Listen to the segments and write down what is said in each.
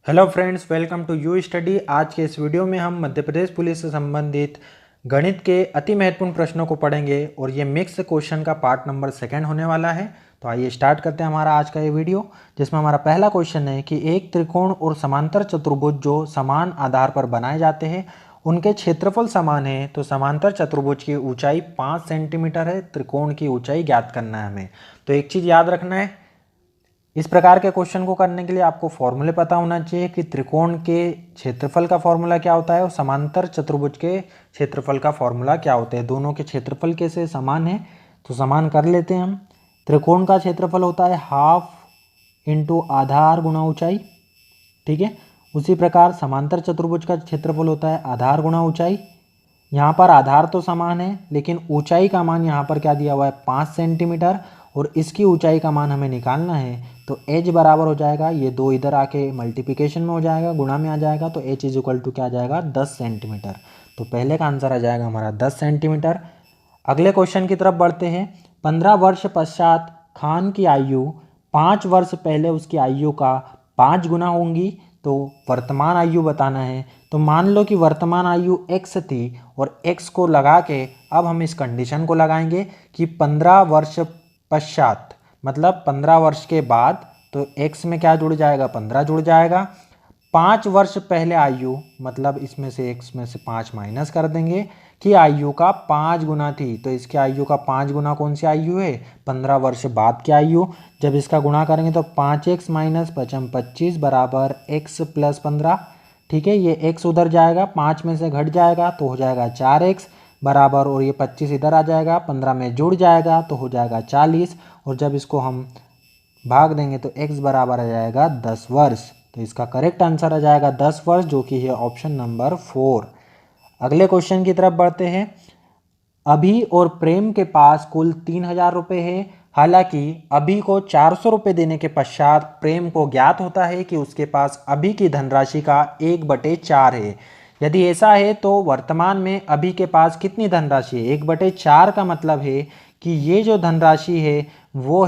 Hello friends, welcome to you study. आज के इस वीडियो में हम मध्य प्रदेश पुलिस से संबंधित गणित के अति महत्वपूर्ण प्रश्नों को पढ़ेंगे और ये मिक्स क्वेश्चन का पार्ट नंबर 2 होने वाला है। तो आइए स्टार्ट करते हैं हमारा आज का ये वीडियो, जिसमें हमारा पहला क्वेश्चन है कि एक त्रिकोण और समांतर चतुर्भुज जो समान आधार पर बनाए जाते हैं उनके क्षेत्रफल समान है। तो समांतर चतुर्भुज की ऊंचाई 5 सेंटीमीटर है, त्रिकोण की ऊंचाई ज्ञात करना है हमें। तो एक चीज़ याद रखना है, इस प्रकार के क्वेश्चन को करने के लिए आपको फॉर्मूले पता होना चाहिए कि त्रिकोण के क्षेत्रफल का फॉर्मूला क्या होता है और समांतर चतुर्भुज के क्षेत्रफल का फॉर्मूला क्या होता है। दोनों के क्षेत्रफल कैसे समान है, तो समान कर लेते हैं हम। त्रिकोण का क्षेत्रफल होता है हाफ इंटू आधार गुणा ऊंचाई, ठीक है। उसी प्रकार समांतर चतुर्भुज का क्षेत्रफल होता है आधार गुणा ऊंचाई। यहाँ पर आधार तो समान है लेकिन ऊंचाई का मान यहाँ पर क्या दिया हुआ है 5 सेंटीमीटर, और इसकी ऊंचाई का मान हमें निकालना है। तो h बराबर हो जाएगा, ये दो इधर आके मल्टीप्लिकेशन में हो जाएगा, गुणा में आ जाएगा, तो h इज इक्वल टू क्या आ जाएगा 10 सेंटीमीटर। तो पहले का आंसर आ जाएगा हमारा 10 सेंटीमीटर। अगले क्वेश्चन की तरफ बढ़ते हैं। 15 वर्ष पश्चात खान की आयु 5 वर्ष पहले उसकी आयु का 5 गुना होंगी, तो वर्तमान आयु बताना है। तो मान लो कि वर्तमान आयु x थी और x को लगा के अब हम इस कंडीशन को लगाएंगे कि 15 वर्ष पश्चात मतलब 15 वर्ष के बाद, तो x में क्या जुड़ जाएगा 15 जुड़ जाएगा। 5 वर्ष पहले आयु मतलब इसमें से x में से 5 माइनस कर देंगे कि आयु का 5 गुना थी, तो इसके आयु का 5 गुना कौन सी आयु है 15 वर्ष बाद की आयु। जब इसका गुणा करेंगे तो 5x माइनस 5 25 बराबर x प्लस 15, ठीक है। ये x उधर जाएगा, 5 में से घट जाएगा तो हो जाएगा 4x बराबर, और ये 25 इधर आ जाएगा, 15 में जुड़ जाएगा तो हो जाएगा 40, और जब इसको हम भाग देंगे तो x बराबर आ जाएगा 10 वर्ष। तो इसका करेक्ट आंसर आ जाएगा 10 वर्ष, जो कि है ऑप्शन नंबर 4। अगले क्वेश्चन की तरफ बढ़ते हैं। अभी और प्रेम के पास कुल 3000 रुपये है। हालांकि अभी को 400 रुपये देने के पश्चात प्रेम को ज्ञात होता है कि उसके पास अभी की धनराशि का 1/4 है। यदि ऐसा है तो वर्तमान में अभी के पास कितनी धनराशि है। 1/4 का मतलब है कि ये जो धनराशि है वो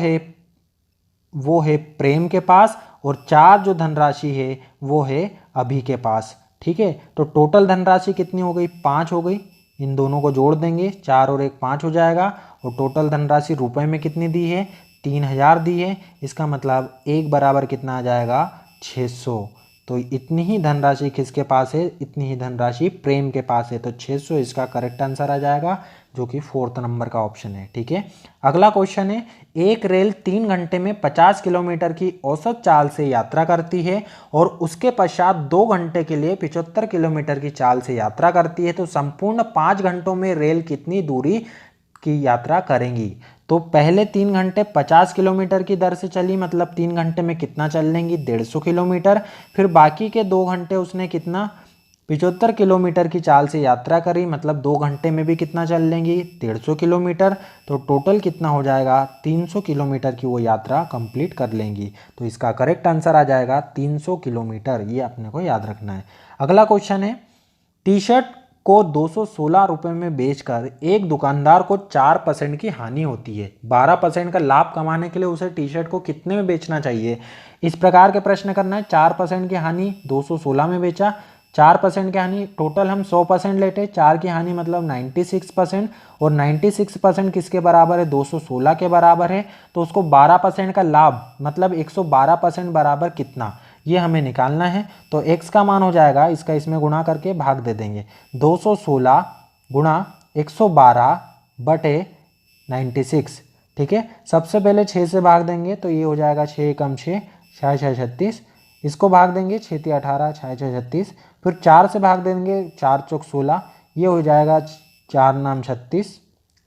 है प्रेम के पास, और 4 जो धनराशि है वो है अभी के पास, ठीक है। तो टोटल धनराशि कितनी हो गई 5 हो गई। इन दोनों को जोड़ देंगे, 4 और 1 5 हो जाएगा, और टोटल धनराशि रुपए में कितनी दी है 3000 दी है। इसका मतलब 1 बराबर कितना आ जाएगा 600। तो इतनी ही धनराशि किसके पास है, इतनी ही धनराशि प्रेम के पास है। तो 600 इसका करेक्ट आंसर आ जाएगा, जो कि 4th नंबर का ऑप्शन है, ठीक है। अगला क्वेश्चन है, एक रेल 3 घंटे में 50 किलोमीटर की औसत चाल से यात्रा करती है और उसके पश्चात 2 घंटे के लिए 75 किलोमीटर की चाल से यात्रा करती है, तो संपूर्ण 5 घंटों में रेल कितनी दूरी की यात्रा करेंगी। तो पहले 3 घंटे 50 किलोमीटर की दर से चली, मतलब 3 घंटे में कितना चल लेंगी 150 किलोमीटर। फिर बाकी के 2 घंटे उसने कितना 75 किलोमीटर की चाल से यात्रा करी, मतलब 2 घंटे में भी कितना चल लेंगी 150 किलोमीटर। तो टोटल कितना हो जाएगा 300 किलोमीटर की वो यात्रा कंप्लीट कर लेंगी। तो इसका करेक्ट आंसर आ जाएगा 300 किलोमीटर, ये अपने को याद रखना है। अगला क्वेश्चन है, टी शर्ट को 216 रुपये में बेचकर एक दुकानदार को 4% की हानि होती है। 12% का लाभ कमाने के लिए उसे टी शर्ट को कितने में बेचना चाहिए। इस प्रकार के प्रश्न करना है। 4% की हानि 216 में बेचा, 4% की हानि, टोटल हम 100% लेते, 4 की हानि मतलब 96%, और 96% किसके बराबर है 216 के बराबर है। तो उसको 12% का लाभ मतलब 112% बराबर कितना, ये हमें निकालना है। तो x का मान हो जाएगा, इसका इसमें गुणा करके भाग दे देंगे, 216 गुणा 112 बटे 96, ठीक है। सबसे पहले 6 से भाग देंगे तो ये हो जाएगा 6 कम 6 6 6 36, इसको भाग देंगे 6 3 18 6 6 36, फिर 4 से भाग देंगे 4 चौक 16, ये हो जाएगा 4 नाम 36,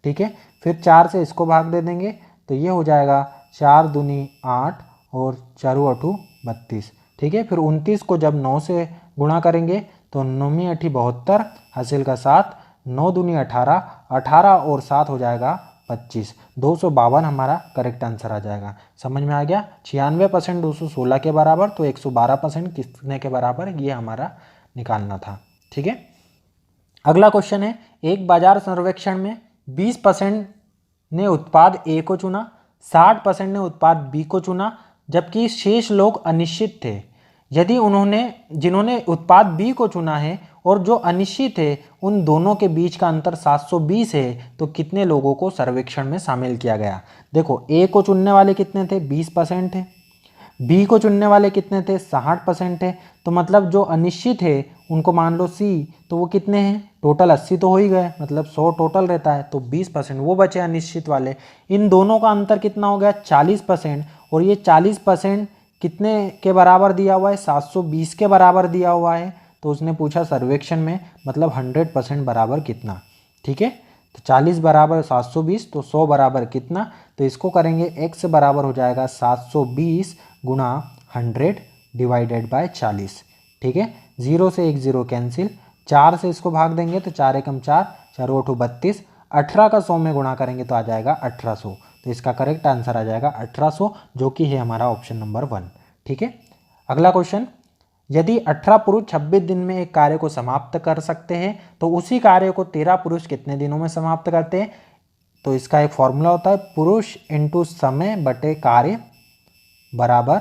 ठीक है। फिर 4 से इसको भाग दे देंगे तो ये हो जाएगा 4 दूनी 8 और 4 अठू 32, ठीक है। फिर 29 को जब 9 से गुणा करेंगे तो 9 8 72, हासिल का 7, 9 दूनी 18, 18 और 7 हो जाएगा 25, 252 हमारा करेक्ट आंसर आ जाएगा। समझ में आ गया। 96% 216 के बराबर, तो 112% कितने के बराबर, ये हमारा निकालना था, ठीक है। अगला क्वेश्चन है, एक बाजार सर्वेक्षण में 20% ने उत्पाद ए को चुना, 60% ने उत्पाद बी को चुना, जबकि शेष लोग अनिश्चित थे। यदि जिन्होंने उत्पाद बी को चुना है और जो अनिश्चित है उन दोनों के बीच का अंतर 720 है तो कितने लोगों को सर्वेक्षण में शामिल किया गया। देखो ए को चुनने वाले कितने थे, 20% है, बी को चुनने वाले कितने थे, 60% है। तो मतलब जो अनिश्चित है उनको मान लो सी, तो वो कितने हैं, टोटल 80 तो हो ही गए, मतलब 100 टोटल रहता है, तो 20% वो बचे अनिश्चित वाले। इन दोनों का अंतर कितना हो गया, 40%। और ये 40% कितने के बराबर दिया हुआ है, 720 के बराबर दिया हुआ है। तो उसने पूछा सर्वेक्षण में मतलब 100% बराबर कितना। ठीक है, तो 40 बराबर 720, तो 100 बराबर कितना, तो इसको करेंगे x बराबर हो जाएगा 720 गुणा 100 डिवाइडेड बाय 40। ठीक है, 0 से 1 0 कैंसिल, 4 से इसको भाग देंगे तो 4 एकम 4, 4 8 32, 18 का 100 में गुणा करेंगे तो आ जाएगा 1800। तो इसका करेक्ट आंसर आ जाएगा 1800, जो कि है हमारा ऑप्शन नंबर 1। ठीक है, अगला क्वेश्चन, यदि 18 पुरुष 26 दिन में एक कार्य को समाप्त कर सकते हैं तो उसी कार्य को 13 पुरुष कितने दिनों में समाप्त करते हैं। तो इसका एक फॉर्मूला होता है, पुरुष इंटू समय बटे कार्य बराबर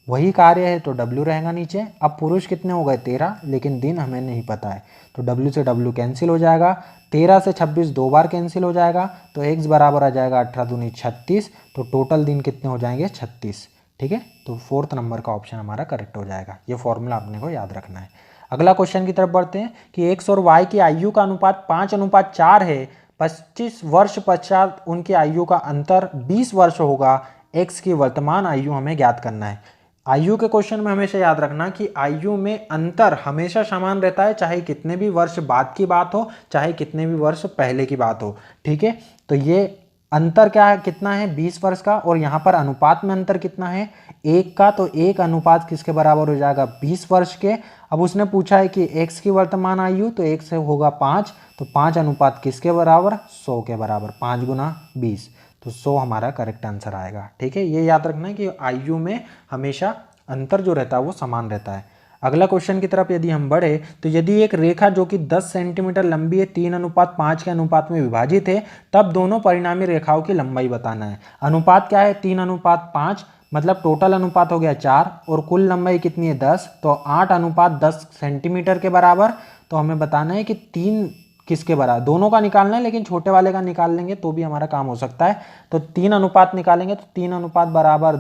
वही कार्य है तो W रहेगा नीचे। अब पुरुष कितने हो गए 13, लेकिन दिन हमें नहीं पता है, तो W से W कैंसिल हो जाएगा, 13 से 26 दो बार कैंसिल हो जाएगा, तो x बराबर आ जाएगा 18 दूनी 36, तो टोटल दिन कितने हो जाएंगे 36। ठीक है, तो 4th नंबर का ऑप्शन हमारा करेक्ट हो जाएगा। ये फॉर्मूला अपने को याद रखना है। अगला क्वेश्चन की तरफ बढ़ते हैं कि x और y की आयु का अनुपात 5:4 है, 25 वर्ष पश्चात उनकी आयु का अंतर 20 वर्ष होगा, x की वर्तमान आयु हमें ज्ञात करना है। आयु के क्वेश्चन में हमेशा याद रखना कि आयु में अंतर हमेशा समान रहता है, चाहे कितने भी वर्ष बाद की बात हो, चाहे कितने भी वर्ष पहले की बात हो। ठीक है, तो ये अंतर क्या है, कितना है 20 वर्ष का, और यहाँ पर अनुपात में अंतर कितना है 1 का, तो 1 अनुपात किसके बराबर हो जाएगा 20 वर्ष के। अब उसने पूछा है कि x की वर्तमान आयु, तो 1 से होगा 5, तो 5 अनुपात किसके बराबर 100 के बराबर, 5 गुना 20, तो 100 हमारा करेक्ट आंसर आएगा। ठीक है, ये याद रखना है कि आयु में हमेशा अंतर जो रहता है वो समान रहता है। अगला क्वेश्चन की तरफ यदि हम बढ़े तो यदि एक रेखा जो कि 10 सेंटीमीटर लंबी है 3:5 के अनुपात में विभाजित है, तब दोनों परिणामी रेखाओं की लंबाई बताना है। अनुपात क्या है 3:5, मतलब टोटल अनुपात हो गया 4 और कुल लंबाई कितनी है 10, तो 8:10 सेंटीमीटर के बराबर। तो हमें बताना है कि 3 किसके बराबर, दोनों का निकालना है, लेकिन छोटे वाले का निकाल लेंगे तो भी हमारा काम हो सकता है। तो 3 अनुपात निकालेंगे तो 3 अनुपात बराबर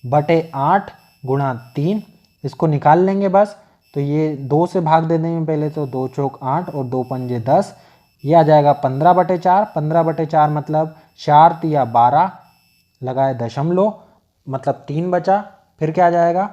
10/8 गुणा 3, इसको निकाल लेंगे बस। तो ये 2 से भाग दे देंगे पहले, तो 2 चौक 8 और 2 पंजे 10, ये आ जाएगा 15/4। 15/4 मतलब 4 तिया 12, लगाए दशमलव, मतलब 3 बचा। फिर क्या आ जाएगा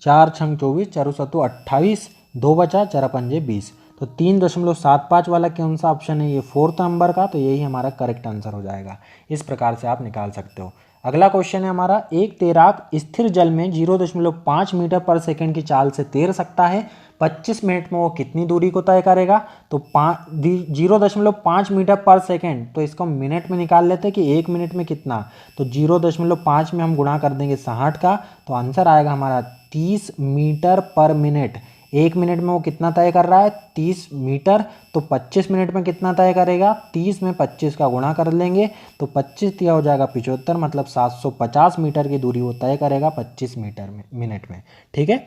4 छंग 24, 4 सत्तू 28, 2 बचा, 4 पंजे 20। तो 3.75 वाला कौन सा ऑप्शन है, ये 4th नंबर का, तो यही हमारा करेक्ट आंसर हो जाएगा। इस प्रकार से आप निकाल सकते हो। अगला क्वेश्चन है हमारा, एक तैराक स्थिर जल में 0.5 मीटर पर सेकंड की चाल से तैर सकता है, 25 मिनट में वो कितनी दूरी को तय करेगा। तो 0.5 मीटर पर सेकंड, तो इसको मिनट में निकाल लेते हैं कि 1 मिनट में कितना। तो 0.5 में हम गुणा कर देंगे 60 का, तो आंसर आएगा हमारा 30 मीटर पर मिनट। 1 मिनट में वो कितना तय कर रहा है 30 मीटर, तो 25 मिनट में कितना तय करेगा, 30 में 25 का गुणा कर लेंगे तो 25 दिया हो जाएगा 75, मतलब 750 मीटर की दूरी वो तय करेगा 25 मिनट में। ठीक है,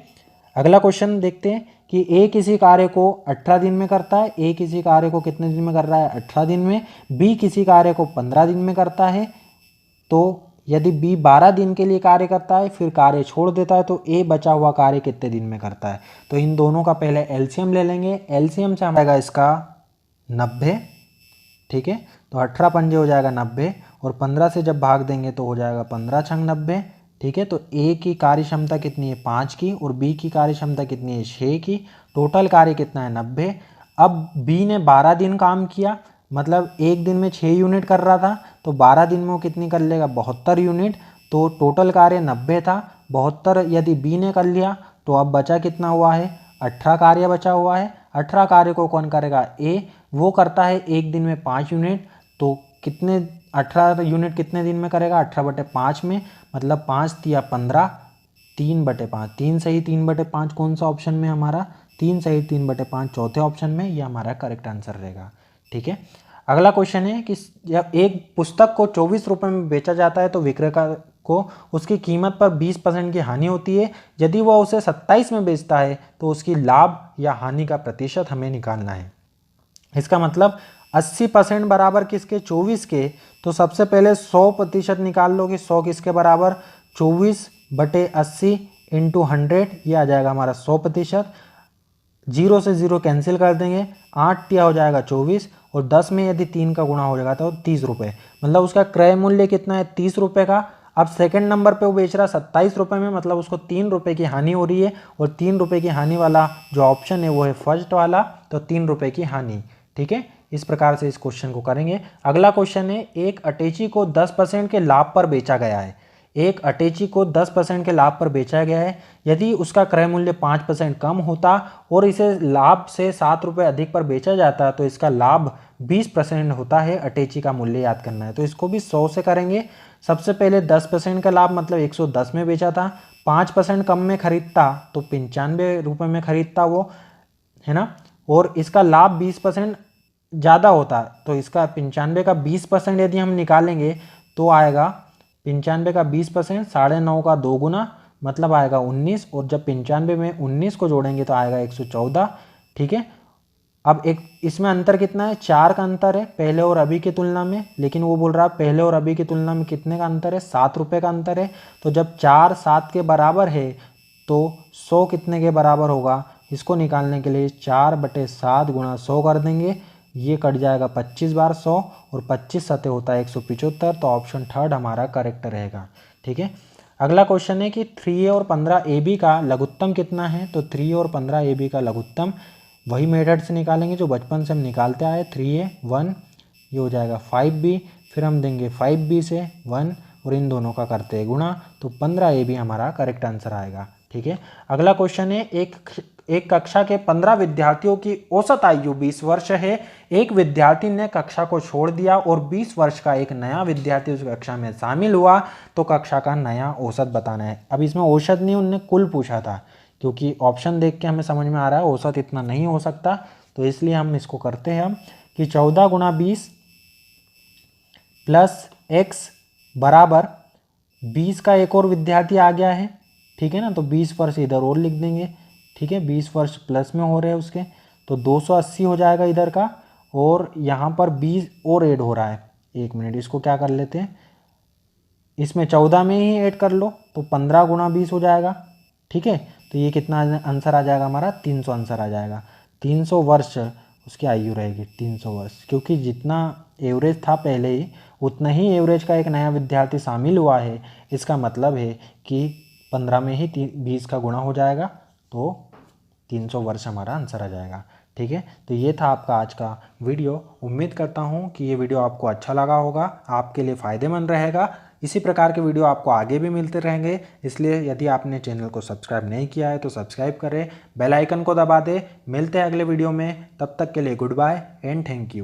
अगला क्वेश्चन देखते हैं कि ए किसी कार्य को 18 दिन में करता है, ए किसी कार्य को कितने दिन में कर रहा है 18 दिन में, बी किसी कार्य को 15 दिन में करता है। तो यदि बी 12 दिन के लिए कार्य करता है फिर कार्य छोड़ देता है, तो ए बचा हुआ कार्य कितने दिन में करता है। तो इन दोनों का पहले एलसीएम ले लेंगे, एलसीएम से हमारा इसका 90। ठीक है, तो 18 पंजे हो जाएगा 90, और 15 से जब भाग देंगे तो हो जाएगा 15 छंग 90। ठीक है, तो ए की कार्य क्षमता कितनी है 5 की, और बी की कार्य क्षमता कितनी है 6 की, टोटल कार्य कितना है 90। अब बी ने 12 दिन काम किया, मतलब एक दिन में 6 यूनिट कर रहा था, तो 12 दिन में वो कितनी कर लेगा 72 यूनिट। तो टोटल कार्य 90 था, 72 यदि बी ने कर लिया तो अब बचा कितना हुआ है 18 कार्य बचा हुआ है। 18 कार्य को कौन करेगा ए, वो करता है एक दिन में 5 यूनिट, तो कितने 18 यूनिट कितने दिन में करेगा 18/5 में, मतलब 5 तिया 15, 3/5, 3 सही 3/5 कौन सा ऑप्शन में हमारा 3 सही 3/5 चौथे ऑप्शन में, ये हमारा करेक्ट आंसर रहेगा। ठीक है, अगला क्वेश्चन है कि जब एक पुस्तक को 24 रुपये में बेचा जाता है तो विक्रेता को उसकी कीमत पर 20% की हानि होती है। यदि वह उसे 27 में बेचता है तो उसकी लाभ या हानि का प्रतिशत हमें निकालना है। इसका मतलब 80% बराबर किसके, 24 के। तो सबसे पहले 100% निकाल लो कि 100 किसके बराबर, 24/80 इंटू 100, ये आ जाएगा हमारा 100%। 0 से 0 कैंसिल कर देंगे, 8 तिया हो जाएगा 24, और 10 में यदि 3 का गुणा हो जाएगा तो 30 रुपये। मतलब उसका क्रय मूल्य कितना है, 30 रुपये का। अब सेकंड नंबर पे वो बेच रहा 27 रुपये में, मतलब उसको 3 रुपये की हानि हो रही है, और 3 रुपये की हानि वाला जो ऑप्शन है वो है फर्स्ट वाला, तो 3 रुपये की हानि। ठीक है, इस प्रकार से इस क्वेश्चन को करेंगे। अगला क्वेश्चन है, एक अटैची को 10% के लाभ पर बेचा गया है। एक अटैची को 10% के लाभ पर बेचा गया है। यदि उसका क्रय मूल्य 5% कम होता और इसे लाभ से 7 रुपये अधिक पर बेचा जाता तो इसका लाभ 20% होता है। अटैची का मूल्य याद करना है, तो इसको भी 100 से करेंगे। सबसे पहले 10% का लाभ मतलब 110 में बेचा था, 5% कम में खरीदता तो 95 रुपये में खरीदता वो, है ना। और इसका लाभ 20% ज़्यादा होता, तो इसका 95 का 20% यदि हम निकालेंगे तो आएगा 95 का 20%, 9.5 का 2 गुना, मतलब आएगा 19। और जब 95 में 19 को जोड़ेंगे तो आएगा 114। ठीक है, अब एक इसमें अंतर कितना है, 4 का अंतर है पहले और अभी की तुलना में। लेकिन वो बोल रहा है पहले और अभी की तुलना में कितने का अंतर है, 7 रुपये का अंतर है। तो जब 4 7 के बराबर है तो 100 कितने के बराबर होगा, इसको निकालने के लिए 4/7 गुणा 100 कर देंगे, ये कट जाएगा 25 बार 100, और 25 सतह होता है 175। तो ऑप्शन थर्ड हमारा करेक्ट रहेगा। ठीक है, अगला क्वेश्चन है कि 3A और 15AB का लघुत्तम कितना है। तो 3A और 15AB का लघुत्तम वही मेथड से निकालेंगे जो बचपन से हम निकालते आए। 3A 1, ये हो जाएगा 5B, फिर हम देंगे 5B से 1, और इन दोनों का करते हैं गुणा, तो 15AB हमारा करेक्ट आंसर आएगा। ठीक है, अगला क्वेश्चन है, एक कक्षा के 15 विद्यार्थियों की औसत आयु 20 वर्ष है। एक विद्यार्थी ने कक्षा को छोड़ दिया और 20 वर्ष का एक नया विद्यार्थी उस कक्षा में शामिल हुआ, तो कक्षा का नया औसत बताना है। अब इसमें औसत नहीं, उनने कुल पूछा था, क्योंकि ऑप्शन देख के हमें समझ में आ रहा है औसत इतना नहीं हो सकता, तो इसलिए हम इसको करते हैं हम कि 14 गुणा 20 प्लस x बराबर 20 का एक और विद्यार्थी आ गया है। ठीक है ना, तो 20 वर्ष इधर और लिख देंगे। ठीक है, 20 वर्ष प्लस में हो रहे हैं उसके, तो 280 हो जाएगा इधर का, और यहाँ पर 20 और ऐड हो रहा है। 1 मिनट, इसको क्या कर लेते हैं, इसमें 14 में ही ऐड कर लो, तो 15 गुणा 20 हो जाएगा। ठीक है, तो ये कितना आंसर आ जाएगा हमारा, 300 आंसर आ जाएगा। 300 वर्ष उसकी आयु रहेगी, 300 वर्ष, क्योंकि जितना एवरेज था पहले ही उतना ही एवरेज का एक नया विद्यार्थी शामिल हुआ है। इसका मतलब है कि 15 में ही 20 का गुणा हो जाएगा, तो 300 वर्ष हमारा आंसर आ जाएगा। ठीक है, तो ये था आपका आज का वीडियो। उम्मीद करता हूँ कि ये वीडियो आपको अच्छा लगा होगा, आपके लिए फ़ायदेमंद रहेगा। इसी प्रकार के वीडियो आपको आगे भी मिलते रहेंगे, इसलिए यदि आपने चैनल को सब्सक्राइब नहीं किया है तो सब्सक्राइब करें, बेल आइकन को दबा दें। मिलते हैं अगले वीडियो में, तब तक के लिए goodbye and thank you.